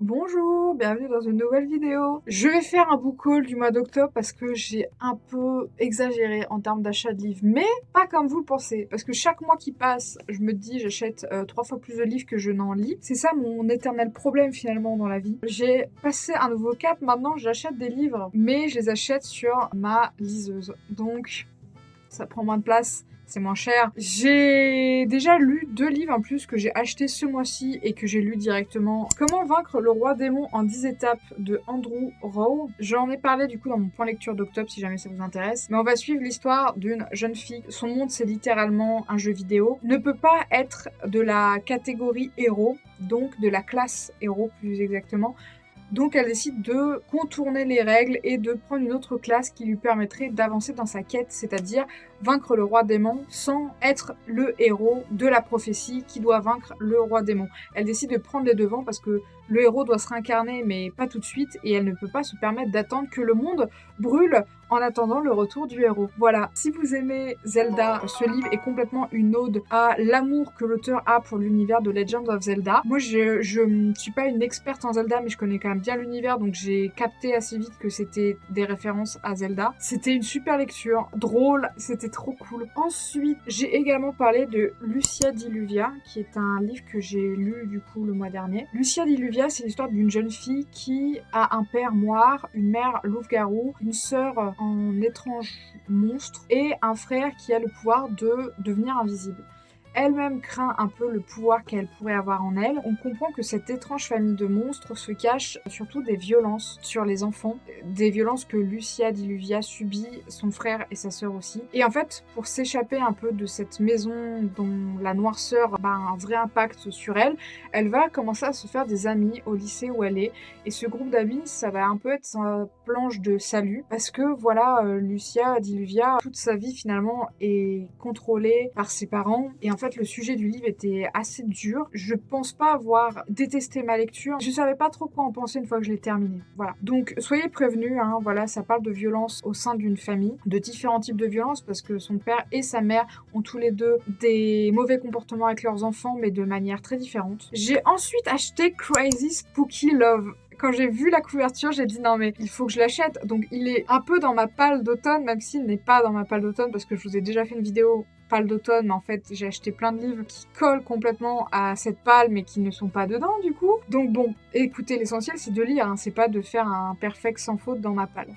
Bonjour, bienvenue dans une nouvelle vidéo. Je vais faire un book haul du mois d'octobre parce que j'ai un peu exagéré en termes d'achat de livres, mais pas comme vous le pensez, parce que chaque mois qui passe, je me dis j'achète 3 fois plus de livres que je n'en lis. C'est ça mon éternel problème finalement dans la vie. J'ai passé un nouveau cap, maintenant j'achète des livres, mais je les achète sur ma liseuse. Donc ça prend moins de place, c'est moins cher. J'ai déjà lu 2 livres en plus que j'ai achetés ce mois-ci et que j'ai lu directement. Comment vaincre le roi démon en 10 étapes de Andrew Rowe. J'en ai parlé du coup dans mon point lecture d'octobre si jamais ça vous intéresse. Mais on va suivre l'histoire d'une jeune fille. Son monde c'est littéralement un jeu vidéo. Ne peut pas être de la catégorie héros, donc de la classe héros plus exactement. Donc elle décide de contourner les règles et de prendre une autre classe qui lui permettrait d'avancer dans sa quête, c'est-à-dire vaincre le roi démon sans être le héros de la prophétie qui doit vaincre le roi démon. Elle décide de prendre les devants parce que le héros doit se réincarner mais pas tout de suite et elle ne peut pas se permettre d'attendre que le monde brûle en attendant le retour du héros. Voilà, si vous aimez Zelda, ce livre est complètement une ode à l'amour que l'auteur a pour l'univers de Legend of Zelda. Moi je ne suis pas une experte en Zelda mais je connais quand même bien l'univers donc j'ai capté assez vite que c'était des références à Zelda. C'était une super lecture, drôle, c'était trop cool. Ensuite, j'ai également parlé de Lucia Diluvia, qui est un livre que j'ai lu du coup le mois dernier. Lucia Diluvia, c'est l'histoire d'une jeune fille qui a un père noir, une mère louve-garou, une sœur en étrange monstre et un frère qui a le pouvoir de devenir invisible. Elle-même craint un peu le pouvoir qu'elle pourrait avoir en elle. On comprend que cette étrange famille de monstres se cache surtout des violences sur les enfants, des violences que Lucia Diluvia subit, son frère et sa sœur aussi. Et en fait, pour s'échapper un peu de cette maison dont la noirceur a un vrai impact sur elle, elle va commencer à se faire des amis au lycée où elle est. Et ce groupe d'amis, ça va un peu être sa planche de salut, parce que voilà, Lucia Diluvia, toute sa vie finalement est contrôlée par ses parents. Et en fait, le sujet du livre était assez dur. Je pense pas avoir détesté ma lecture. Je savais pas trop quoi en penser une fois que je l'ai terminé. Voilà. Donc, soyez prévenus, hein, voilà, ça parle de violence au sein d'une famille, de différents types de violences, parce que son père et sa mère ont tous les deux des mauvais comportements avec leurs enfants, mais de manière très différente. J'ai ensuite acheté Crazy Spooky Love. Quand j'ai vu la couverture, j'ai dit non mais il faut que je l'achète. Donc il est un peu dans ma palle d'automne, même s'il n'est pas dans ma palle d'automne parce que je vous ai déjà fait une vidéo palle d'automne, mais en fait j'ai acheté plein de livres qui collent complètement à cette palle mais qui ne sont pas dedans du coup. Donc bon, écoutez, l'essentiel c'est de lire, hein, c'est pas de faire un perfect sans faute dans ma palle.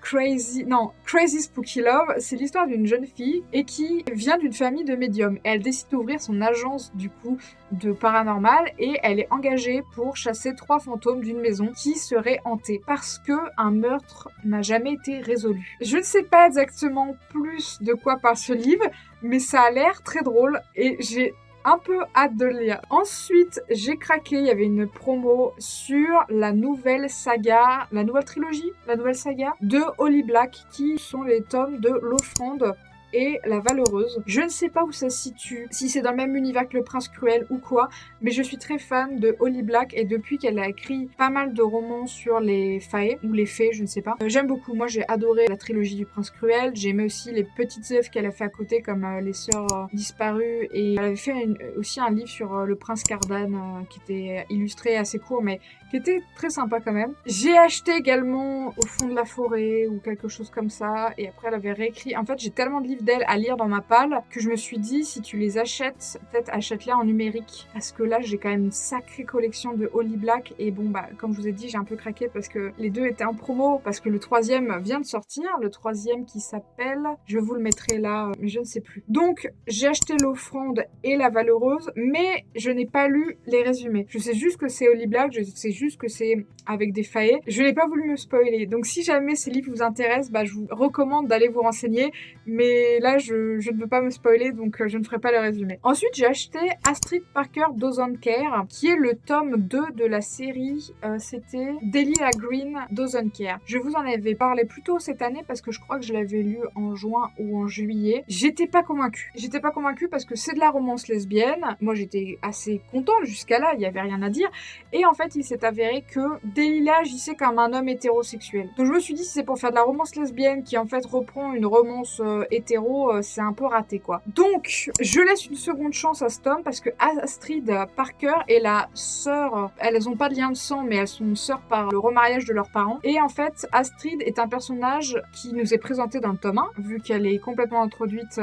Crazy Spooky Love, c'est l'histoire d'une jeune fille et qui vient d'une famille de médiums. Elle décide d'ouvrir son agence du coup de paranormal et elle est engagée pour chasser 3 fantômes d'une maison qui serait hantée parce que un meurtre n'a jamais été résolu. Je ne sais pas exactement plus de quoi parle ce livre, mais ça a l'air très drôle et j'ai un peu hâte de le lire. Ensuite, j'ai craqué, il y avait une promo sur la nouvelle saga, la nouvelle saga de Holly Black, qui sont les tomes de l'Offrande et La Valeureuse. Je ne sais pas où ça se situe, si c'est dans le même univers que Le Prince Cruel ou quoi, mais je suis très fan de Holly Black et depuis qu'elle a écrit pas mal de romans sur les fae, ou les fées, je ne sais pas. J'aime beaucoup, moi j'ai adoré la trilogie du Prince Cruel, j'aimais aussi les petites œuvres qu'elle a fait à côté comme Les Sœurs Disparues et elle avait fait aussi un livre sur le Prince Cardan qui était illustré assez court mais qui était très sympa quand même. J'ai acheté également Au fond de la forêt ou quelque chose comme ça et après elle avait réécrit. En fait j'ai tellement de livres d'elle à lire dans ma palle que je me suis dit si tu les achètes, peut-être achète-les en numérique parce que là j'ai quand même une sacrée collection de Holly Black et bon bah comme je vous ai dit j'ai un peu craqué parce que les deux étaient en promo parce que le troisième vient de sortir, le troisième qui s'appelle, je vous le mettrai là mais je ne sais plus. Donc j'ai acheté l'Offrande et La Valeureuse mais je n'ai pas lu les résumés. Je sais juste que c'est Holly Black, je sais juste que c'est avec des faillets. Je n'ai pas voulu me spoiler donc si jamais ces livres vous intéressent, bah je vous recommande d'aller vous renseigner mais là je ne veux pas me spoiler donc je ne ferai pas le résumé. Ensuite j'ai acheté Astrid Parker Doesn't Care qui est le tome 2 de la série, c'était Delilah Green Doesn't Care. Je vous en avais parlé plus tôt cette année parce que je crois que je l'avais lu en juin ou en juillet. J'étais pas convaincue parce que c'est de la romance lesbienne. Moi j'étais assez contente jusqu'à là, il y avait rien à dire et en fait il s'est avéré que Delilah agissait comme un homme hétérosexuel. Donc je me suis dit si c'est pour faire de la romance lesbienne qui en fait reprend une romance hétérosexuelle hétéro, c'est un peu raté, quoi. Donc, je laisse une seconde chance à cet homme parce que Astrid Parker et la sœur, elles ont pas de lien de sang, mais elles sont sœurs par le remariage de leurs parents. Et en fait, Astrid est un personnage qui nous est présenté dans le tome 1, vu qu'elle est complètement introduite.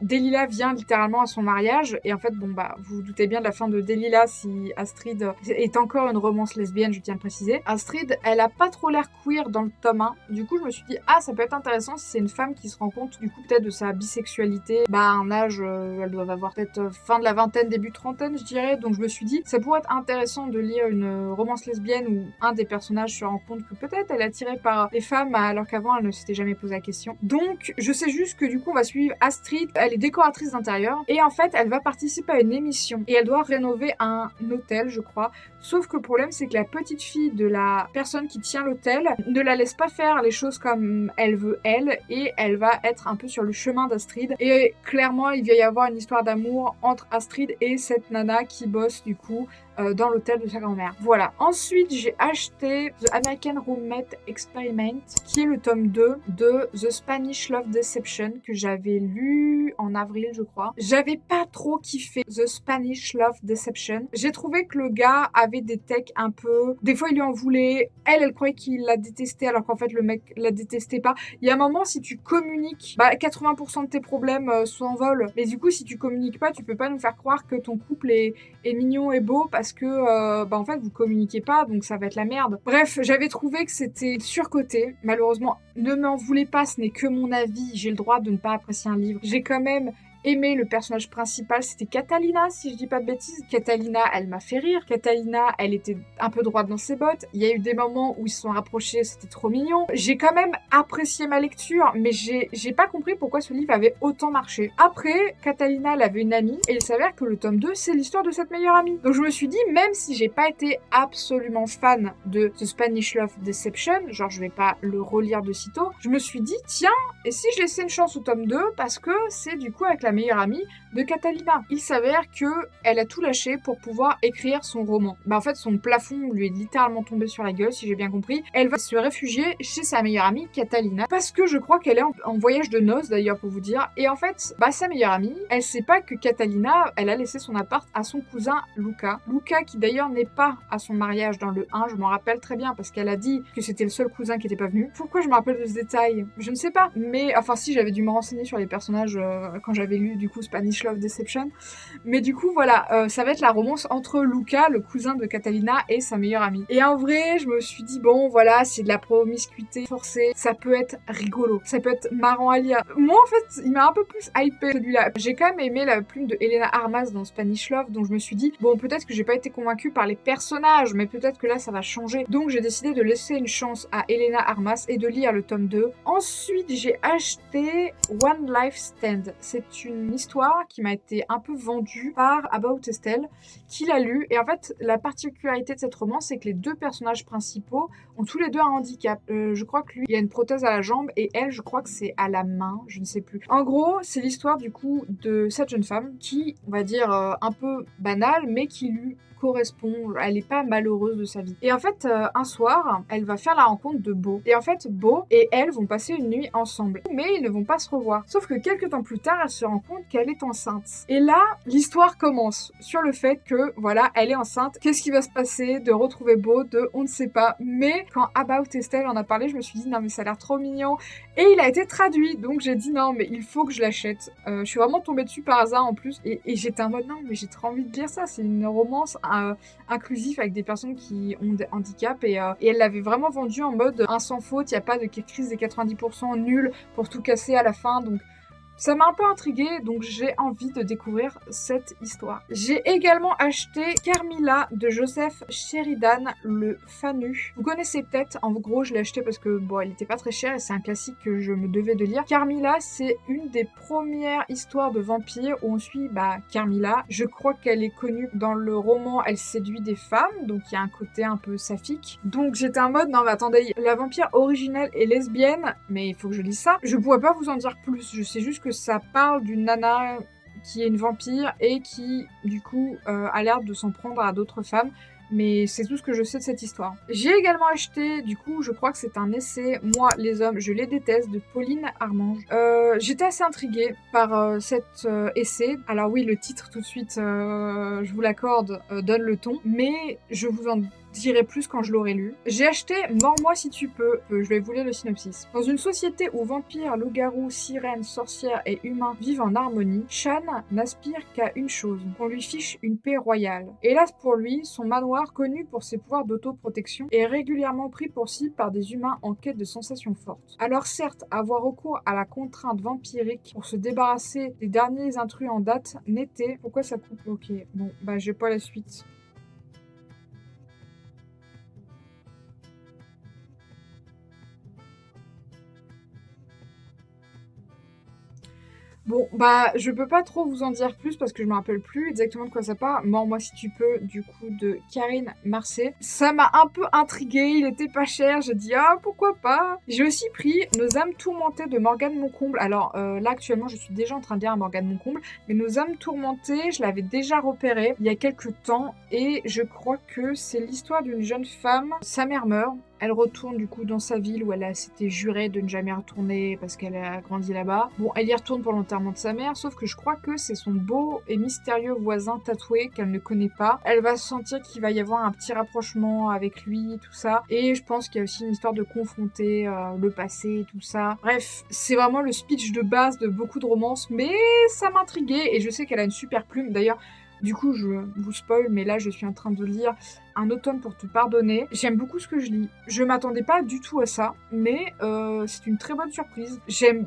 Delilah vient littéralement à son mariage, et en fait, vous vous doutez bien de la fin de Delilah si Astrid est encore une romance lesbienne, je tiens à le préciser. Astrid, elle a pas trop l'air queer dans le tome 1. Du coup, je me suis dit, ça peut être intéressant si c'est une femme qui se rend compte, du coup, peut-être de sa bisexualité. À un âge, elles doivent avoir peut-être fin de la vingtaine, début trentaine, je dirais. Donc, je me suis dit, ça pourrait être intéressant de lire une romance lesbienne où un des personnages se rend compte que peut-être elle est attirée par les femmes, alors qu'avant, elle ne s'était jamais posé la question. Donc, je sais juste que du coup, on va suivre Astrid. Elle est décoratrice d'intérieur. Et en fait, elle va participer à une émission. Et elle doit rénover un hôtel, je crois. Sauf que le problème, c'est que la petite fille de la personne qui tient l'hôtel ne la laisse pas faire les choses comme elle veut elle, et elle va être un peu sur le chemin d'Astrid. Et clairement, il va y avoir une histoire d'amour entre Astrid et cette nana qui bosse du coup dans l'hôtel de sa grand-mère. Voilà. Ensuite, j'ai acheté The American Roommate Experiment, qui est le tome 2 de The Spanish Love Deception, que j'avais lu en avril, je crois. J'avais pas trop kiffé The Spanish Love Deception. J'ai trouvé que le gars avait des techs un peu... Des fois, il lui en voulait. Elle croyait qu'il la détestait, alors qu'en fait, le mec la détestait pas. Il y a un moment, si tu communiques, 80% de tes problèmes s'envolent. Mais du coup, si tu communiques pas, tu peux pas nous faire croire que ton couple est mignon et beau parce que en fait vous communiquez pas, donc ça va être la merde. Bref, j'avais trouvé que c'était surcoté. Malheureusement, ne m'en voulez pas, ce n'est que mon avis, j'ai le droit de ne pas apprécier un livre. J'ai quand même aimé le personnage principal, c'était Catalina, si je dis pas de bêtises. Catalina, elle m'a fait rire. Catalina, elle était un peu droite dans ses bottes. Il y a eu des moments où ils se sont rapprochés, c'était trop mignon. J'ai quand même apprécié ma lecture, mais j'ai pas compris pourquoi ce livre avait autant marché. Après, Catalina, elle avait une amie, et il s'avère que le tome 2, c'est l'histoire de cette meilleure amie. Donc je me suis dit, même si j'ai pas été absolument fan de The Spanish Love Deception, genre je vais pas le relire de sitôt, je me suis dit, tiens, et si je laissais une chance au tome 2, parce que c'est du coup avec la meilleure amie de Catalina. Il s'avère que elle a tout lâché pour pouvoir écrire son roman. En fait, son plafond lui est littéralement tombé sur la gueule, si j'ai bien compris. Elle va se réfugier chez sa meilleure amie, Catalina, parce que je crois qu'elle est en voyage de noces, d'ailleurs, pour vous dire. Et en fait, sa meilleure amie, elle sait pas que Catalina, elle a laissé son appart à son cousin Luca. Luca, qui d'ailleurs n'est pas à son mariage dans le 1, je m'en rappelle très bien, parce qu'elle a dit que c'était le seul cousin qui était pas venu. Pourquoi je me rappelle de ce détail? Je ne sais pas. Mais, enfin si, j'avais dû me renseigner sur les personnages quand j'avais lu, du coup, Spanish Love Deception. Mais du coup, voilà, ça va être la romance entre Luca, le cousin de Catalina, et sa meilleure amie. Et en vrai, je me suis dit, bon, voilà, c'est de la promiscuité forcée. Ça peut être rigolo. Ça peut être marrant à lire. Moi, en fait, il m'a un peu plus hypé, celui-là. J'ai quand même aimé la plume de Helena Armas dans Spanish Love, donc je me suis dit, bon, peut-être que j'ai pas été convaincue par les personnages, mais peut-être que là, ça va changer. Donc, j'ai décidé de laisser une chance à Helena Armas et de lire le tome 2. Ensuite, j'ai acheté One Life Stand. C'est une histoire qui m'a été un peu vendue par About Estelle, qui l'a lu. Et en fait, la particularité de cette romance, c'est que les deux personnages principaux ont tous les deux un handicap. Je crois que lui, il a une prothèse à la jambe et elle, je crois que c'est à la main, je ne sais plus. En gros, c'est l'histoire du coup de cette jeune femme qui, on va dire, un peu banale, mais qui lui correspond, elle est pas malheureuse de sa vie. Et en fait, un soir, elle va faire la rencontre de Beau. Et en fait, Beau et elle vont passer une nuit ensemble. Mais ils ne vont pas se revoir. Sauf que quelques temps plus tard, elle se rend compte qu'elle est enceinte. Et là, l'histoire commence sur le fait que, voilà, elle est enceinte. Qu'est-ce qui va se passer de retrouver Beau, on ne sait pas. Mais quand About Estelle en a parlé, je me suis dit, non mais ça a l'air trop mignon. Et il a été traduit. Donc j'ai dit, non mais il faut que je l'achète. Je suis vraiment tombée dessus par hasard en plus. Et j'étais en mode, non mais j'ai trop envie de lire ça. C'est une romance inclusif avec des personnes qui ont des handicaps et elle l'avait vraiment vendu en mode un sans faute, il n'y a pas de crise des 90% nul pour tout casser à la fin, donc ça m'a un peu intriguée, donc j'ai envie de découvrir cette histoire. J'ai également acheté Carmilla de Joseph Sheridan, le Fanu. Vous connaissez peut-être, en gros je l'ai acheté parce que bon, elle était pas très chère et c'est un classique que je me devais de lire. Carmilla, c'est une des premières histoires de vampires où on suit Carmilla. Je crois qu'elle est connue dans le roman Elle séduit des femmes, donc il y a un côté un peu saphique. Donc j'étais en mode, non mais attendez, la vampire originelle est lesbienne, mais il faut que je lise ça. Je pourrais pas vous en dire plus, je sais juste que ça parle d'une nana qui est une vampire et qui, du coup, a l'air de s'en prendre à d'autres femmes. mais c'est tout ce que je sais de cette histoire. J'ai également acheté, du coup, je crois que c'est un essai, Moi, les hommes, je les déteste, de Pauline Armange. J'étais assez intriguée par cet essai. Alors oui, le titre tout de suite, je vous l'accorde, donne le ton, mais je vous en dirai plus quand je l'aurai lu. J'ai acheté Mors-moi si tu peux. Je vais vous lire le synopsis. Dans une société où vampires, loups-garous, sirènes, sorcières et humains vivent en harmonie, Shan n'aspire qu'à une chose, qu'on lui fiche une paix royale. Hélas pour lui, son manoir, connu pour ses pouvoirs d'autoprotection, est régulièrement pris pour cible par des humains en quête de sensations fortes. Alors certes, avoir recours à la contrainte vampirique pour se débarrasser des derniers intrus en date n'était... Pourquoi ça coupe? Ok, bon, bah j'ai pas la suite. Bon, bah, je peux pas trop vous en dire plus parce que je me rappelle plus exactement de quoi ça parle. Mors-moi si tu peux, du coup, de Karine Marcé. Ça m'a un peu intriguée, il était pas cher, j'ai dit, ah, pourquoi pas. J'ai aussi pris Nos âmes tourmentées de Morgane Moncomble. Alors, là, actuellement, je suis déjà en train de lire Morgane Moncomble, mais Nos âmes tourmentées, je l'avais déjà repéré il y a quelques temps, et je crois que c'est l'histoire d'une jeune femme. Sa mère meurt. Elle retourne du coup dans sa ville où elle s'était jurée de ne jamais retourner parce qu'elle a grandi là-bas. Bon, elle y retourne pour l'enterrement de sa mère, sauf que je crois que c'est son beau et mystérieux voisin tatoué qu'elle ne connaît pas. Elle va sentir qu'il va y avoir un petit rapprochement avec lui, tout ça. Et je pense qu'il y a aussi une histoire de confronter le passé, tout ça. Bref, c'est vraiment le speech de base de beaucoup de romances, mais ça m'intriguait et je sais qu'elle a une super plume. D'ailleurs, du coup, je vous spoil, mais là, je suis en train de lire Un automne pour te pardonner. J'aime beaucoup ce que je lis. Je m'attendais pas du tout à ça, mais c'est une très bonne surprise.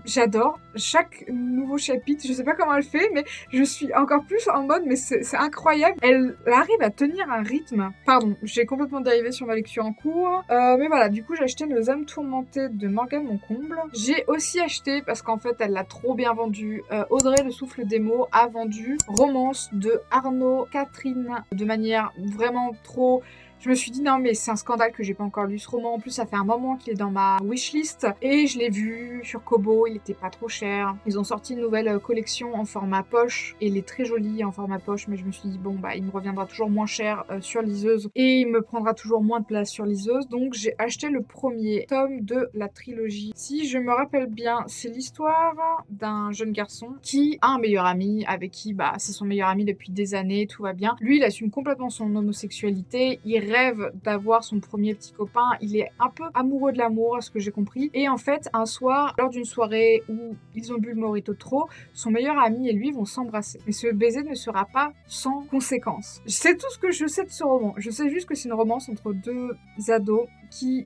J'adore chaque nouveau chapitre. Je sais pas comment elle fait, mais je suis encore plus en mode, mais c'est incroyable. Elle arrive à tenir un rythme. Pardon, j'ai complètement dérivé sur ma lecture en cours. Mais voilà, du coup, j'ai acheté Nos âmes tourmentées de Morgane Moncomble. J'ai aussi acheté, parce qu'en fait, elle l'a trop bien vendu, Audrey le souffle des mots a vendu Romance de Arnaud Catherine de manière vraiment trop... Je me suis dit non mais c'est un scandale que j'ai pas encore lu ce roman. En plus ça fait un moment qu'il est dans ma wishlist et je l'ai vu sur Kobo, il était pas trop cher. Ils ont sorti une nouvelle collection en format poche et il est très joli en format poche, mais je me suis dit bon bah il me reviendra toujours moins cher sur liseuse et il me prendra toujours moins de place sur liseuse, donc j'ai acheté le premier tome de la trilogie. Si je me rappelle bien, c'est l'histoire d'un jeune garçon qui a un meilleur ami avec qui bah c'est son meilleur ami depuis des années, tout va bien. Lui il assume complètement son homosexualité, il rêve d'avoir son premier petit copain, il est un peu amoureux de l'amour, à ce que j'ai compris. Et en fait, un soir, lors d'une soirée où ils ont bu le mojito trop, son meilleur ami et lui vont s'embrasser. Mais ce baiser ne sera pas sans conséquences. C'est tout ce que je sais de ce roman. Je sais juste que c'est une romance entre deux ados qui,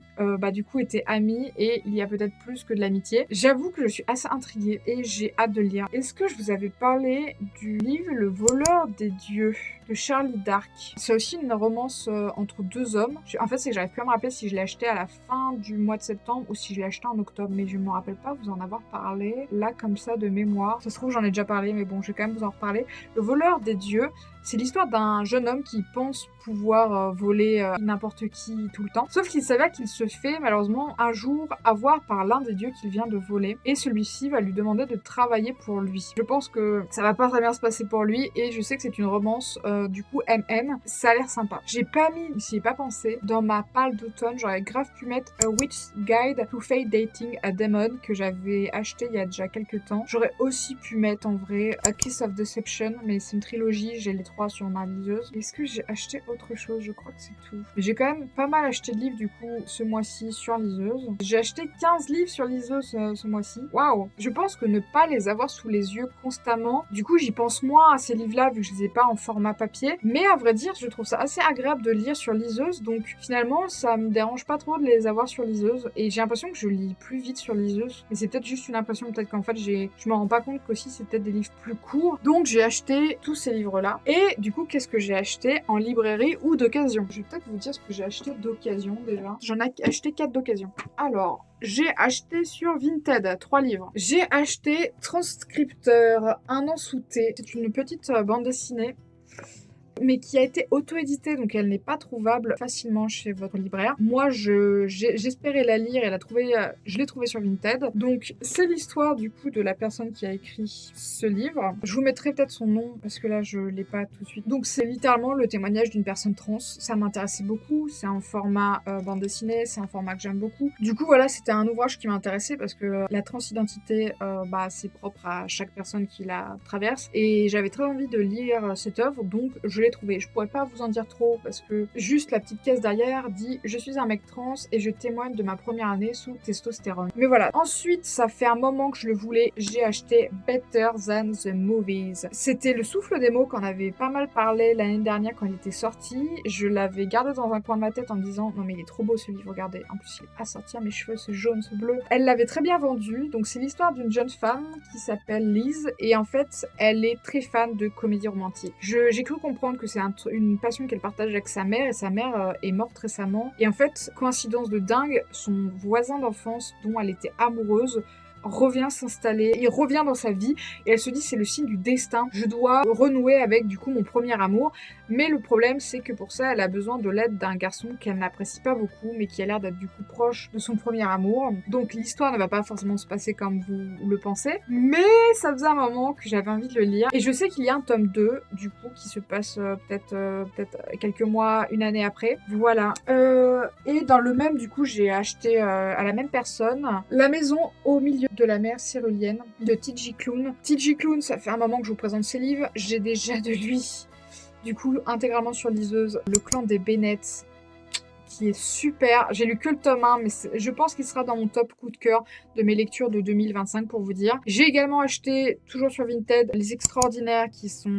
du coup, étaient amis et il y a peut-être plus que de l'amitié. J'avoue que je suis assez intriguée et j'ai hâte de le lire. Est-ce que je vous avais parlé du livre Le voleur des dieux de Charlie Dark? C'est aussi une romance entre deux hommes. En fait, c'est que j'arrive plus à me rappeler si je l'ai acheté à la fin du mois de septembre ou si je l'ai acheté en octobre, mais je me rappelle pas vous en avoir parlé là comme ça de mémoire. Ça se trouve j'en ai déjà parlé, mais bon, je vais quand même vous en reparler. Le voleur des dieux, c'est l'histoire d'un jeune homme qui pense pouvoir voler n'importe qui tout le temps. Sauf qu'il s'avère qu'il se fait malheureusement un jour avoir par l'un des dieux qu'il vient de voler. Et celui-ci va lui demander de travailler pour lui. Je pense que ça va pas très bien se passer pour lui et je sais que c'est une romance du coup MM. Ça a l'air sympa. J'y ai pas pensé. Dans ma palle d'automne, j'aurais grave pu mettre A Witch's Guide to Fate Dating a Demon que j'avais acheté il y a déjà quelques temps. J'aurais aussi pu mettre en vrai A Kiss of Deception, mais c'est une trilogie, j'ai les trois sur ma liseuse. Est-ce que j'ai acheté autre chose? Je crois que c'est tout. J'ai quand même pas mal acheté de livres du coup ce mois-ci sur liseuse. J'ai acheté 15 livres sur liseuse ce mois-ci. Waouh! Je pense que ne pas les avoir sous les yeux constamment, du coup j'y pense moins à ces livres-là vu que je les ai pas en format papier. Mais à vrai dire, je trouve ça assez agréable de lire sur liseuse, donc finalement ça me dérange pas trop de les avoir sur liseuse. Et j'ai l'impression que je lis plus vite sur liseuse. Mais c'est peut-être juste une impression, peut-être qu'en fait je me rends pas compte qu'aussi c'est peut-être des livres plus courts. Donc j'ai acheté tous ces livres-là. Et du coup, qu'est-ce que j'ai acheté en librairie ou d'occasion? Je vais peut-être vous dire ce que j'ai acheté d'occasion déjà. J'en ai acheté 4 d'occasion. Alors, j'ai acheté sur Vinted 3 livres. J'ai acheté Transcripteur, un an sous thé. C'est une petite bande dessinée. mais qui a été auto-éditée, donc elle n'est pas trouvable facilement chez votre libraire. Moi, j'espérais la lire et je l'ai trouvée sur Vinted. Donc, c'est l'histoire du coup de la personne qui a écrit ce livre. Je vous mettrai peut-être son nom parce que là, je l'ai pas tout de suite. Donc, c'est littéralement le témoignage d'une personne trans. Ça m'intéressait beaucoup. C'est un format bande dessinée, c'est un format que j'aime beaucoup. Du coup, voilà, c'était un ouvrage qui m'intéressait parce que la transidentité, c'est propre à chaque personne qui la traverse. Et j'avais très envie de lire cette œuvre, donc je l'ai trouvée. Je pourrais pas vous en dire trop parce que juste la petite caisse derrière dit « Je suis un mec trans et je témoigne de ma première année sous testostérone ». Mais voilà. Ensuite, ça fait un moment que je le voulais, j'ai acheté Better Than the Movies. C'était le souffle des mots qu'on avait pas mal parlé l'année dernière quand il était sorti. Je l'avais gardé dans un coin de ma tête en me disant « Non mais il est trop beau ce livre, regardez. En plus il est à sortir, mes cheveux, ce jaune, ce bleu. » Elle l'avait très bien vendu. Donc c'est l'histoire d'une jeune femme qui s'appelle Liz et en fait elle est très fan de comédie romantique. J'ai cru comprendre que c'est une passion qu'elle partage avec sa mère et sa mère est morte récemment. Et en fait, coïncidence de dingue, son voisin d'enfance dont elle était amoureuse revient s'installer, il revient dans sa vie et elle se dit c'est le signe du destin, je dois renouer avec du coup mon premier amour, mais le problème c'est que pour ça elle a besoin de l'aide d'un garçon qu'elle n'apprécie pas beaucoup mais qui a l'air d'être du coup proche de son premier amour, donc l'histoire ne va pas forcément se passer comme vous le pensez, mais ça faisait un moment que j'avais envie de le lire et je sais qu'il y a un tome 2 du coup qui se passe peut-être quelques mois, une année après, voilà. Et dans le même du coup j'ai acheté à la même personne La maison au milieu de la mer cérulienne de T.J. Klune. T.J. Klune, ça fait un moment que je vous présente ses livres. J'ai déjà de lui, du coup, intégralement sur liseuse, Le clan des Bennett, qui est super. J'ai lu que le tome 1, mais je pense qu'il sera dans mon top coup de cœur de mes lectures de 2025 pour vous dire. J'ai également acheté, toujours sur Vinted, Les Extraordinaires, qui sont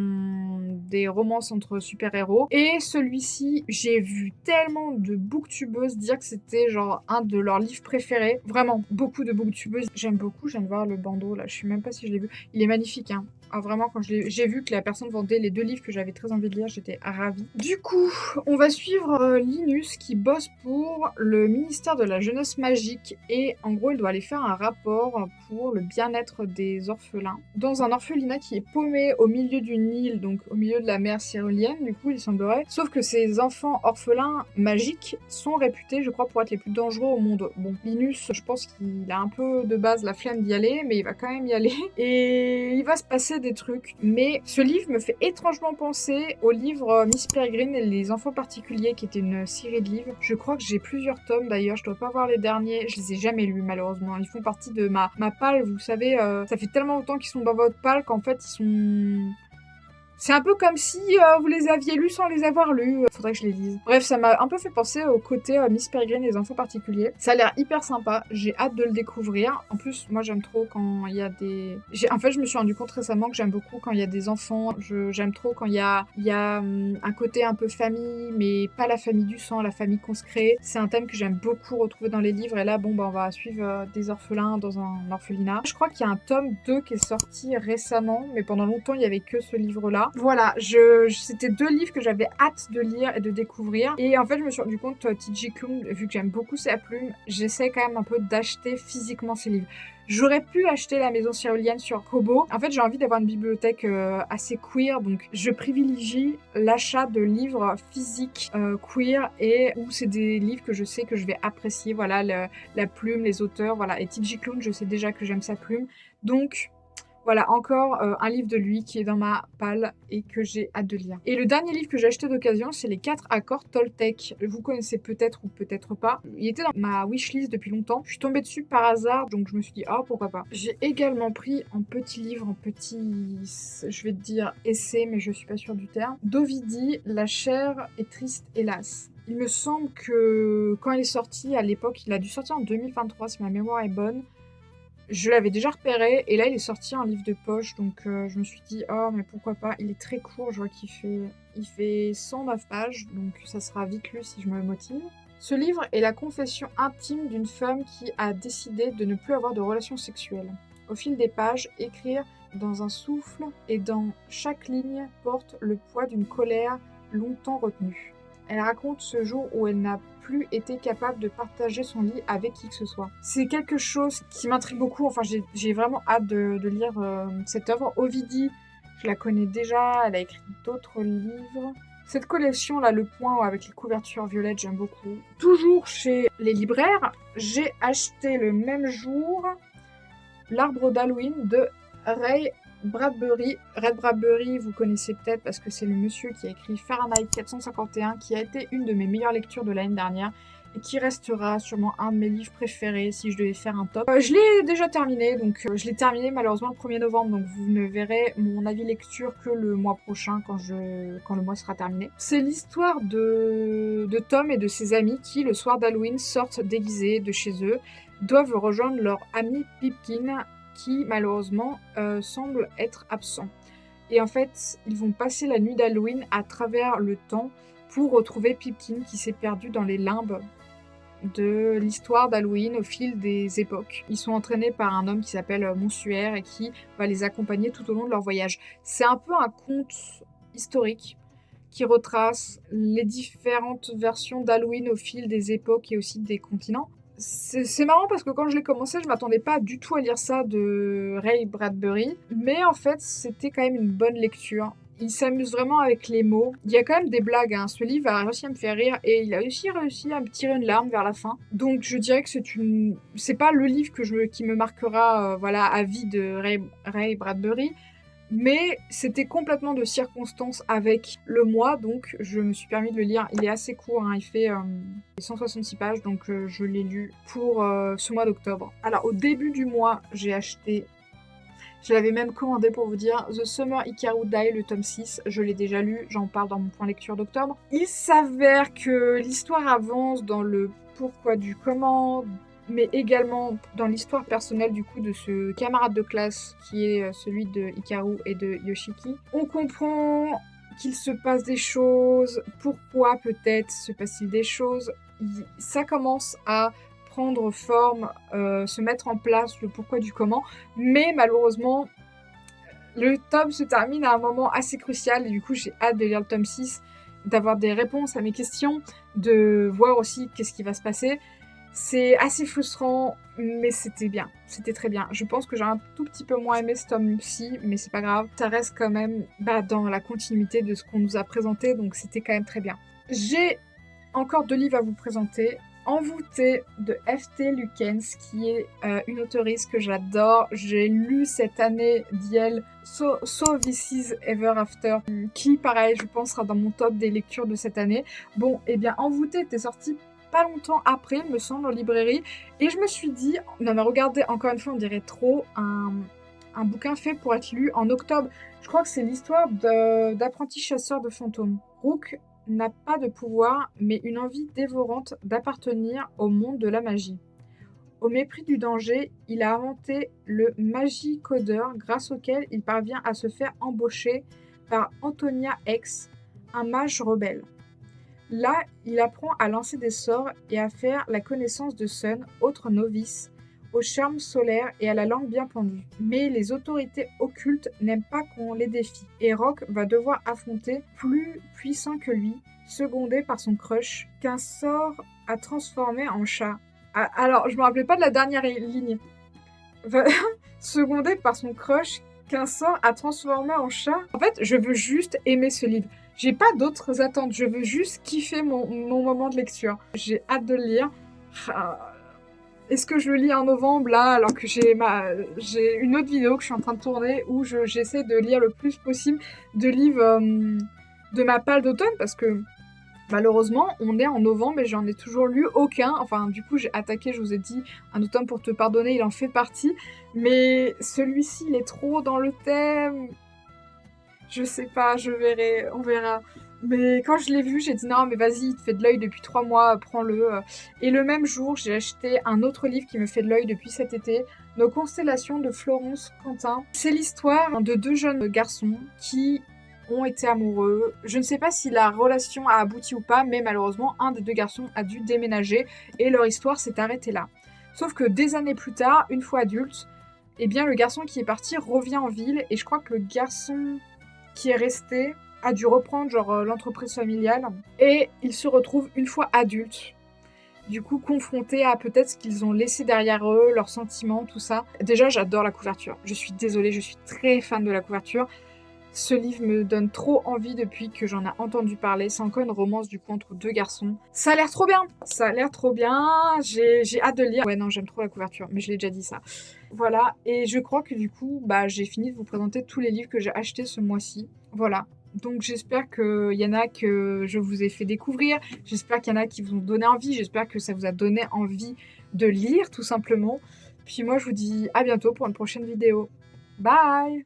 des romances entre super-héros. Et celui-ci, j'ai vu tellement de booktubeuses dire que c'était genre un de leurs livres préférés. Vraiment, beaucoup de booktubeuses. J'aime beaucoup, je viens de voir le bandeau là, je sais même pas si je l'ai vu. Il est magnifique, hein. Ah, vraiment, quand j'ai vu que la personne vendait les 2 livres que j'avais très envie de lire, j'étais ravie. Du coup, on va suivre Linus qui bosse pour le ministère de la Jeunesse Magique et en gros, il doit aller faire un rapport pour le bien-être des orphelins. Dans un orphelinat qui est paumé au milieu du Nil, donc au milieu de la mer cérulienne, du coup, il semblerait. Sauf que ces enfants orphelins magiques sont réputés, je crois, pour être les plus dangereux au monde. Bon, Linus, je pense qu'il a un peu de base la flemme d'y aller, mais il va quand même y aller. Et il va se passer des trucs, mais ce livre me fait étrangement penser au livre Miss Peregrine et les enfants particuliers, qui était une série de livres. Je crois que j'ai plusieurs tomes d'ailleurs, je dois pas voir les derniers, je les ai jamais lus malheureusement. Ils font partie de ma palle, vous savez, ça fait tellement longtemps qu'ils sont dans votre palle qu'en fait ils sont... C'est un peu comme si vous les aviez lus sans les avoir lus. Faudrait que je les lise. Bref, ça m'a un peu fait penser au côté Miss Peregrine et les enfants particuliers. Ça a l'air hyper sympa. J'ai hâte de le découvrir. En plus, moi, j'aime trop quand il y a des... En fait, je me suis rendu compte récemment que j'aime beaucoup quand il y a des enfants. J'aime trop quand il y a un côté un peu famille, mais pas la famille du sang, la famille qu'on se crée. C'est un thème que j'aime beaucoup retrouver dans les livres. Et là, bon, on va suivre des orphelins dans un orphelinat. Je crois qu'il y a un tome 2 qui est sorti récemment, mais pendant longtemps, il y avait que ce livre-là. Voilà, c'était 2 livres que j'avais hâte de lire et de découvrir. Et en fait, je me suis rendu compte, T.J. Klune, vu que j'aime beaucoup sa plume, j'essaie quand même un peu d'acheter physiquement ses livres. J'aurais pu acheter La Maison Cérulienne sur Kobo. En fait, j'ai envie d'avoir une bibliothèque assez queer, donc je privilégie l'achat de livres physiques queer et où c'est des livres que je sais que je vais apprécier. Voilà, la plume, les auteurs, voilà. Et T.J. Klune, je sais déjà que j'aime sa plume, donc... Voilà, encore un livre de lui qui est dans ma palle et que j'ai hâte de lire. Et le dernier livre que j'ai acheté d'occasion, c'est Les 4 accords Toltec. Vous connaissez peut-être ou peut-être pas. Il était dans ma wishlist depuis longtemps. Je suis tombée dessus par hasard, donc je me suis dit, ah, pourquoi pas. J'ai également pris en petit livre, je vais te dire essai, mais je suis pas sûre du terme, d'Ovidie, La chair est triste, hélas. Il me semble que quand il est sorti, à l'époque, il a dû sortir en 2023, si ma mémoire est bonne. Je l'avais déjà repéré et là il est sorti en livre de poche, donc je me suis dit oh mais pourquoi pas. Il est très court, je vois il fait 109 pages, donc ça sera vite lu si je me motive. Ce livre est la confession intime d'une femme qui a décidé de ne plus avoir de relations sexuelles. Au fil des pages, écrire dans un souffle et dans chaque ligne porte le poids d'une colère longtemps retenue. Elle raconte ce jour où elle n'a plus été capable de partager son lit avec qui que ce soit. C'est quelque chose qui m'intrigue beaucoup, enfin j'ai vraiment hâte de lire cette œuvre. Ovidie, je la connais déjà, elle a écrit d'autres livres. Cette collection-là, Le Point, avec les couvertures violettes, j'aime beaucoup. Toujours chez les libraires, j'ai acheté le même jour L'Arbre d'Halloween de Ray Bradbury. Ray Bradbury, vous connaissez peut-être parce que c'est le monsieur qui a écrit Fahrenheit 451, qui a été une de mes meilleures lectures de l'année dernière et qui restera sûrement un de mes livres préférés si je devais faire un top. Je l'ai déjà terminé, donc je l'ai terminé malheureusement le 1er novembre, donc vous ne verrez mon avis lecture que le mois prochain quand le mois sera terminé. C'est l'histoire de Tom et de ses amis qui, le soir d'Halloween, sortent déguisés de chez eux, doivent rejoindre leur ami Pipkin qui malheureusement semble être absent. Et en fait, ils vont passer la nuit d'Halloween à travers le temps pour retrouver Pipkin qui s'est perdu dans les limbes de l'histoire d'Halloween au fil des époques. Ils sont entraînés par un homme qui s'appelle Monsuaire et qui va les accompagner tout au long de leur voyage. C'est un peu un conte historique qui retrace les différentes versions d'Halloween au fil des époques et aussi des continents. C'est marrant parce que quand je l'ai commencé, je m'attendais pas du tout à lire ça de Ray Bradbury, mais en fait, c'était quand même une bonne lecture. Il s'amuse vraiment avec les mots. Il y a quand même des blagues, hein. Ce livre a réussi à me faire rire et il a aussi réussi à me tirer une larme vers la fin. Donc je dirais que c'est pas le livre qui me marquera voilà, à vie de Ray Bradbury, mais c'était complètement de circonstance avec le mois, donc je me suis permis de le lire. Il est assez court, hein. Il fait 166 pages, donc je l'ai lu pour ce mois d'octobre. Alors au début du mois, j'ai acheté... Je l'avais même commandé pour vous dire The Summer Hikaru Dai, le tome 6. Je l'ai déjà lu, j'en parle dans mon point lecture d'octobre. Il s'avère que l'histoire avance dans le pourquoi du comment, mais également dans l'histoire personnelle du coup de ce camarade de classe qui est celui de Hikaru et de Yoshiki. On comprend qu'il se passe des choses, pourquoi peut-être se passe-t-il des choses. Ça commence à prendre forme, se mettre en place le pourquoi du comment, mais malheureusement le tome se termine à un moment assez crucial et du coup j'ai hâte de lire le tome 6, d'avoir des réponses à mes questions, de voir aussi qu'est-ce qui va se passer. C'est assez frustrant, mais c'était bien, c'était très bien. Je pense que j'ai un tout petit peu moins aimé ce tome-ci, mais c'est pas grave, ça reste quand même dans la continuité de ce qu'on nous a présenté, donc c'était quand même très bien. J'ai encore 2 livres à vous présenter. Envoûtée de F.T. Lukens, qui est une auteurice que j'adore. J'ai lu cette année d'elle So This Is Ever After, qui, pareil, je pense sera dans mon top des lectures de cette année. Bon, et bien, Envoûtée était sortie pas longtemps après, me semble, en librairie, et je me suis dit, non mais regardez, encore une fois, on dirait trop un bouquin fait pour être lu en octobre. Je crois que c'est l'histoire d'apprenti chasseur de fantômes. Rook n'a pas de pouvoir, mais une envie dévorante d'appartenir au monde de la magie. Au mépris du danger, il a inventé le magicodeur grâce auquel il parvient à se faire embaucher par Antonia X, un mage rebelle. Là, il apprend à lancer des sorts et à faire la connaissance de Sun, autre novice, au charme solaire et à la langue bien pendue. Mais les autorités occultes n'aiment pas qu'on les défie, et Rock va devoir affronter plus puissant que lui, secondé par son crush, qu'un sort a transformé en chat. Ah, alors, je me rappelais pas de la dernière ligne. Secondé par son crush, qu'un sort a transformé en chat. En fait, je veux juste aimer ce livre. J'ai pas d'autres attentes, je veux juste kiffer mon moment de lecture. J'ai hâte de le lire. Est-ce que je le lis en novembre, là, alors que j'ai une autre vidéo que je suis en train de tourner où j'essaie de lire le plus possible de livres de ma palle d'automne, parce que malheureusement, on est en novembre et j'en ai toujours lu aucun. Enfin, du coup, j'ai attaqué, je vous ai dit, Un automne pour te pardonner, il en fait partie. Mais celui-ci, il est trop dans le thème. Je sais pas, je verrai, on verra. Mais quand je l'ai vu, j'ai dit non, mais vas-y, il te fait de l'œil depuis 3 mois, prends-le. Et le même jour, j'ai acheté un autre livre qui me fait de l'œil depuis cet été, Nos constellations de Florence Quentin. C'est l'histoire de 2 jeunes garçons qui ont été amoureux. Je ne sais pas si la relation a abouti ou pas, mais malheureusement, un des 2 garçons a dû déménager et leur histoire s'est arrêtée là. Sauf que des années plus tard, une fois adulte, eh bien, le garçon qui est parti revient en ville et je crois que le garçon qui est resté a dû reprendre l'entreprise familiale et ils se retrouvent une fois adultes, du coup confrontés à peut-être ce qu'ils ont laissé derrière eux, leurs sentiments, tout ça. Déjà, j'adore la couverture. Je suis désolée, je suis très fan de la couverture. Ce livre me donne trop envie depuis que j'en ai entendu parler. C'est encore une romance du coup entre 2 garçons. Ça a l'air trop bien! Ça a l'air trop bien, j'ai hâte de le lire. Ouais non, j'aime trop la couverture, mais je l'ai déjà dit ça. Voilà, et je crois que du coup, bah, j'ai fini de vous présenter tous les livres que j'ai achetés ce mois-ci. Voilà. Donc j'espère qu'il y en a que je vous ai fait découvrir, j'espère qu'il y en a qui vous ont donné envie, j'espère que ça vous a donné envie de lire tout simplement. Puis moi je vous dis à bientôt pour une prochaine vidéo. Bye!